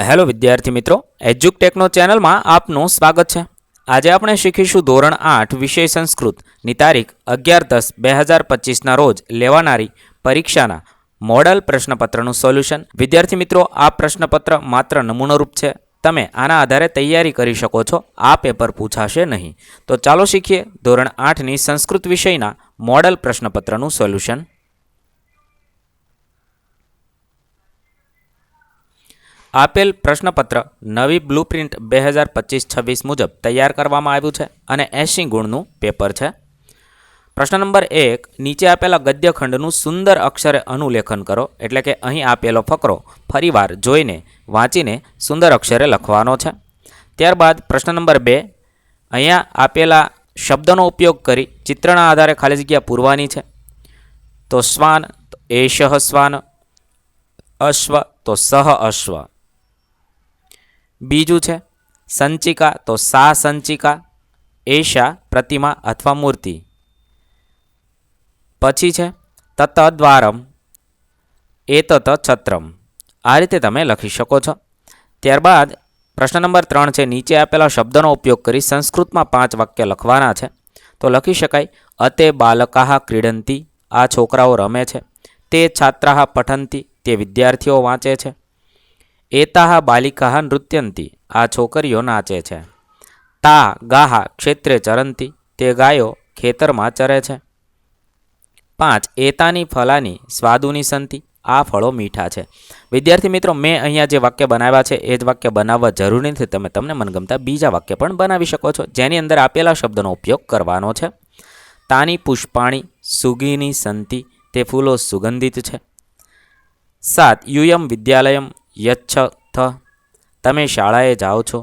Hello વિદ્યાર્થી મિત્રો, એજ્યુકટેકનો ચેનલમાં આપનું સ્વાગત છે। આજે આપણે શીખીશું ધોરણ 8 વિષય સંસ્કૃતની તારીખ 11/10/2025ના રોજ લેવાનારી પરીક્ષાના મોડલ પ્રશ્નપત્રનું સોલ્યુશન। વિદ્યાર્થી મિત્રો, આ પ્રશ્નપત્ર માત્ર નમૂનારૂપ છે, તમે આના આધારે તૈયારી કરી શકો છો। આ પેપર પૂછાશે નહીં। તો ચાલો શીખીએ ધોરણ 8ની સંસ્કૃત વિષયના મોડલ પ્રશ્નપત્રનું સોલ્યુશન। આપેલ પ્રશ્નપત્ર નવી બ્લુપ્રિન્ટ 2025-26 મુજબ તૈયાર કરવામાં આવ્યું છે અને 80 ગુણનું પેપર છે। પ્રશ્ન નંબર 1, નીચે આપેલા ગદ્યખંડનું સુંદર અક્ષરે અનુલેખન કરો। એટલે કે અહીં આપેલો ફકરો ફરીવાર જોઈને વાંચીને સુંદર અક્ષરે લખવાનો છે। ત્યારબાદ પ્રશ્ન નંબર 2, અહીંયા આપેલા શબ્દનો ઉપયોગ કરી ચિત્રના આધારે ખાલી જગ્યા પૂરવાની છે। તો શ્વાન, તો એષઃ શ્વાન, અશ્વ, તો સહ અશ્વ। બીજું છે સંચિકા, તો સા સંચિકા, એષા પ્રતિમા અથવા મૂર્તિ। પછી છે તત દ્વારમ, એતત છત્રમ। આ રીતે તમે લખી શકો છો। ત્યારબાદ પ્રશ્ન નંબર 3 છે, નીચે આપેલા શબ્દનો ઉપયોગ કરી સંસ્કૃતમાં 5 વાક્ય લખવાના છે। તો લખી શકાય, અતે બાલકાહ ક્રીડંતી, આ છોકરાઓ રમે છે। તે છાત્રાહ પઠંતી, તે વિદ્યાર્થીઓ વાંચે છે। એતાહ બાલિકાહ નૃત્યંતી, આ છોકરીઓ નાચે છે। તા ગાહ ક્ષેત્રે ચરંતી, તે ગાયો ખેતરમાં ચરે છે। 5, એતાની ફલાની સ્વાદુની સંતી, આ ફળો મીઠા છે। વિદ્યાર્થી મિત્રો, મેં અહીંયા જે વાક્ય બનાવ્યા છે એ જ વાક્ય બનાવવા જરૂરી નથી, તમે તમને મનગમતા બીજા વાક્ય પણ બનાવી શકો છો, જેની અંદર આપેલા શબ્દનો ઉપયોગ કરવાનો છે। તાની પુષ્પાણી સુગીની સંતી, તે ફૂલો સુગંધિત છે। 7, યુયમ વિદ્યાલયમ યચ્છથ, તમે શાળાએ જાઓ છો।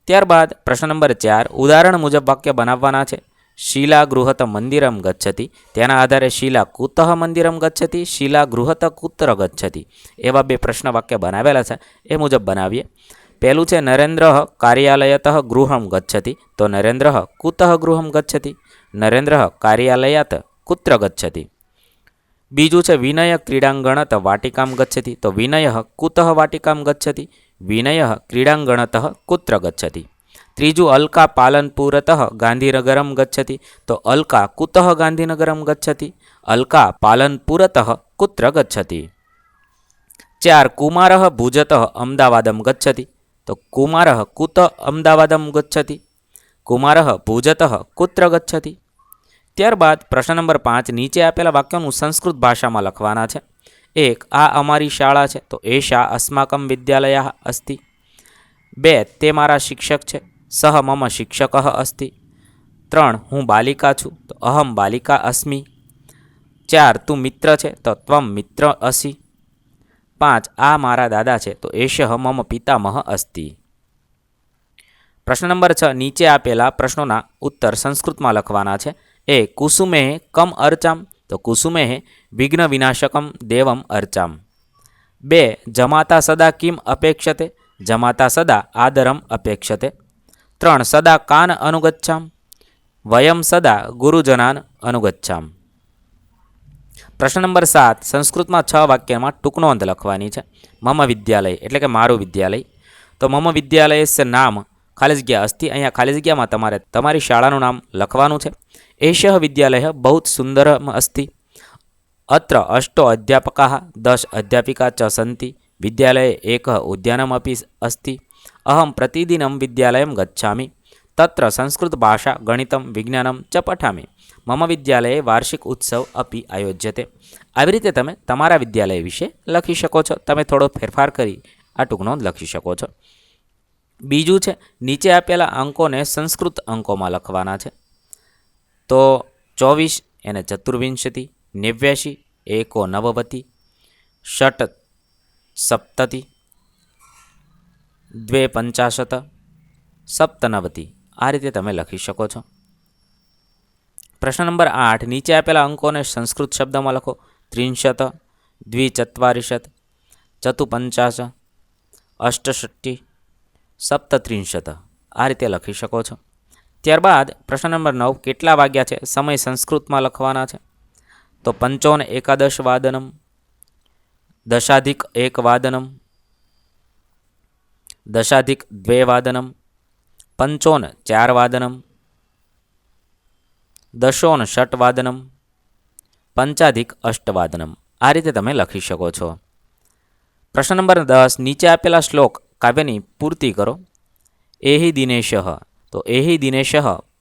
ત્યારબાદ પ્રશ્ન નંબર 4, ઉદાહરણ મુજબ વાક્ય બનાવવાના છે। શીલા ગૃહત મંદિરમ ગચ્છતિ, તેના આધારે શીલા કુતઃ મંદિરમ ગચ્છતિ, શીલા ગૃહત કુત્ર ગચ્છતિ, એવા 2 પ્રશ્ન વાક્ય બનાવેલા છે, એ મુજબ બનાવીએ। પહેલું છે નરેન્દ્ર કાર્યાલયતઃ ગૃહમ ગચ્છતિ, તો નરેન્દ્ર કુતઃ ગૃહમ ગચ્છતિ, નરેન્દ્ર કાર્યાલયાત કુત્ર ગચ્છતિ। બીજું છે વિનય ક્રીડાંગણત વાટિકામ ગચ્છતિ, તો વિનય કુતઃ વાટિકામ ગચ્છતિ, વિનય ક્રીડાંગણતઃ કુત્ર ગચ્છતિ। ત્રીજું અલ્કા પાલનપુરતઃ ગાંધીનગરમ ગચ્છતિ, તો અલ્કા કુતઃ ગાંધીનગરમ ગચ્છતિ, અલ્કા પાલનપુરતઃ કુત્ર ગચ્છતિ। 4, કુમારઃ ભુજતઃ અમદાવાદમ ગચ્છતિ, તો કુમારઃ કુત અમદાવાદમ ગચ્છતિ, કુમારઃ ભુજતઃ કુત્ર ગચ્છતિ। ત્યારબાદ પ્રશ્ન નંબર 5, નીચે આપેલા વાક્યોનું સંસ્કૃત ભાષામાં લખવાના છે। 1, આ અમારી શાળા છે, તો એષા અસ્માકમ વિદ્યાલયઃ અસ્તિ। 2, તે મારા શિક્ષક છે, સહ મમ શિક્ષકઃ અસ્તિ। 3, હું બાલિકા છું, તો અહમ બાલિકા અસ્મિ। 4, તું મિત્ર છે, તો ત્વમ મિત્ર અસી। 5, આ મારા દાદા છે, તો એષઃ મમ પિતામહ અસ્તિ। પ્રશ્ન નંબર 6, નીચે આપેલા પ્રશ્નોના ઉત્તર સંસ્કૃતમાં લખવાના છે। 1, કુસુમે કમ અર્ચામ, તો કુસુમે વિઘ્ન વિનાશકમ દેવમ અર્ચામ। 2, જમાતા સદા કિમ અપેક્ષતે, જમાતા સદા આદરમ અપેક્ષતે। 3, સદા કાન અનુગચ્છામ, વયમ સદા ગુરુજનાન અનુગચ્છામ। પ્રશ્ન નંબર 7, સંસ્કૃતમાં 6 વાક્યમાં ટૂંકનોંધ લખવાની છે। મમ વિદ્યાલય એટલે કે મારું વિદ્યાલય, તો મમ વિદ્યાલયસ્ય નામ ખાલી જગ્યા અસ્તિ, અહીંયા ખાલી જગ્યામાં તમારે તમારી શાળાનું નામ લખવાનું છે। એષઃ વિદ્યાલય બહુત સુંદરમ અસ્તિ, અત્ર 8 અધ્યાપકાः 10 અધ્યાપિકા ચ સन्ति, વિદ્યાલये एकः ઉદ્યાનમપि अस्ति, અહમ પ્રતિદિનમ વિદ્યાલયમ ગચ્છામિ, તત્ર સંસ્કૃત ભાષા ગણિતમ વિજ્ઞાનમ ચ પઠામિ, મમ વિદ્યાલયે વાર્ષિક ઉત્સવ અપી આયોજ્યતે। આવી રીતે તમે તમારા વિદ્યાલય વિશે લખી શકો છો। તમે થોડો ફેરફાર કરી આ ટૂંકનોંધ લખી શકો છો। બીજું છે, નીચે આપેલા અંકોને સંસ્કૃત અંકોમાં લખવાના છે। તો 24 એને ચતુર્વિંશતિ, 89 એકો નવવતિ, ષટ સપ્તતિ, દ્વે પંચાશત, સપ્તનવતિ, આ રીતે તમે લખી શકો છો। પ્રશ્ન નંબર 8, નીચે આપેલા અંકોને સંસ્કૃત શબ્દમાં લખો। 30, દ્વિચત્વારિશત, ચતુપંચાશ, અષ્ટષષ્ટિ, સપ્તત્રિંશત, આ રીતે લખી શકો છો। ત્યારબાદ પ્રશ્ન નંબર 9, કેટલા વાગ્યા છે સમય સંસ્કૃતમાં લખવાના છે। તો 55 એકાદશ વાદનમ, દશાધિક 1 વાદનમ, દશાધિક દ્વૈવાદનમ, પંચોન ચારવાદનમ, દશોન ષટવાદનમ, પંચાધિક અષ્ટવાદનમ. આ રીતે તમે લખી શકો છો. પ્રશ્ન નંબર 10, નીચે આપેલા શ્લોક કાવ્યની પૂર્તિ કરો. એહિ દિનેશ, તો એહિ દિનેશ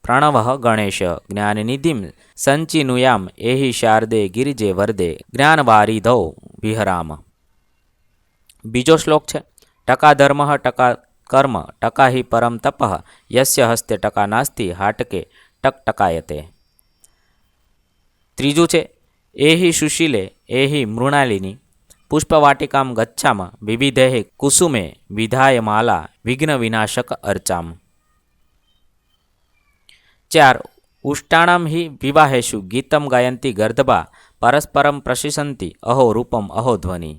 પ્રણવ ગણેશ જ્ઞાનનિધિમ સંચિનુયામ એહિ શારદે ગિરિજે વરદે જ્ઞાનવારિધૌ વિહરામ. બીજો શ્લોક છે ટકા ધર્મ ટકા કર્મ ટકા હિ પરમ તપ યસ્ય હસ્તે ટકા નાસ્તિ હાટકે ટકટકાયતે. ત્રીજું છે એહિ સુશીલે એહિ મૃણાલિની પુષ્પવાટિકામ ગચ્છામ વિવિધે કુસુમે વિધાય માલા વિઘ્ન વિનાશક અર્ચામ. 4, ઉષ્ટાણામ હિ વિવાહેશુ ગીતમ ગાયંતી ગર્દભા પરસ્પરમ પ્રશિસંતી અહો રૂપમ અહો ધ્વનિ.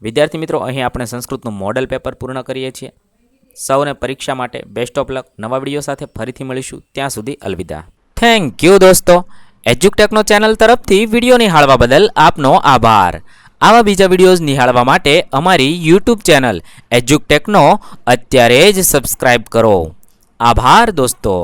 વિદ્યાર્થી મિત્રો, અહીં આપણે સંસ્કૃતનું મોડેલ પેપર પૂર્ણ કરીએ છીએ. સૌને પરીક્ષા માટે બેસ્ટ ઓફ લક. નવા વિડીયો સાથે ફરીથી મળીશું. ત્યાં સુધી અલવિદા. થેન્ક યુ દોસ્તો. એજ્યુકટેકનો ચેનલ તરફથી વિડીયો નિહાળવા બદલ આપનો આભાર. આવા બીજા વિડીયોઝ નિહાળવા માટે અમારી યુટ્યુબ ચેનલ એજ્યુકટેકનો અત્યારે જ સબસ્ક્રાઈબ કરો. આભાર દોસ્તો.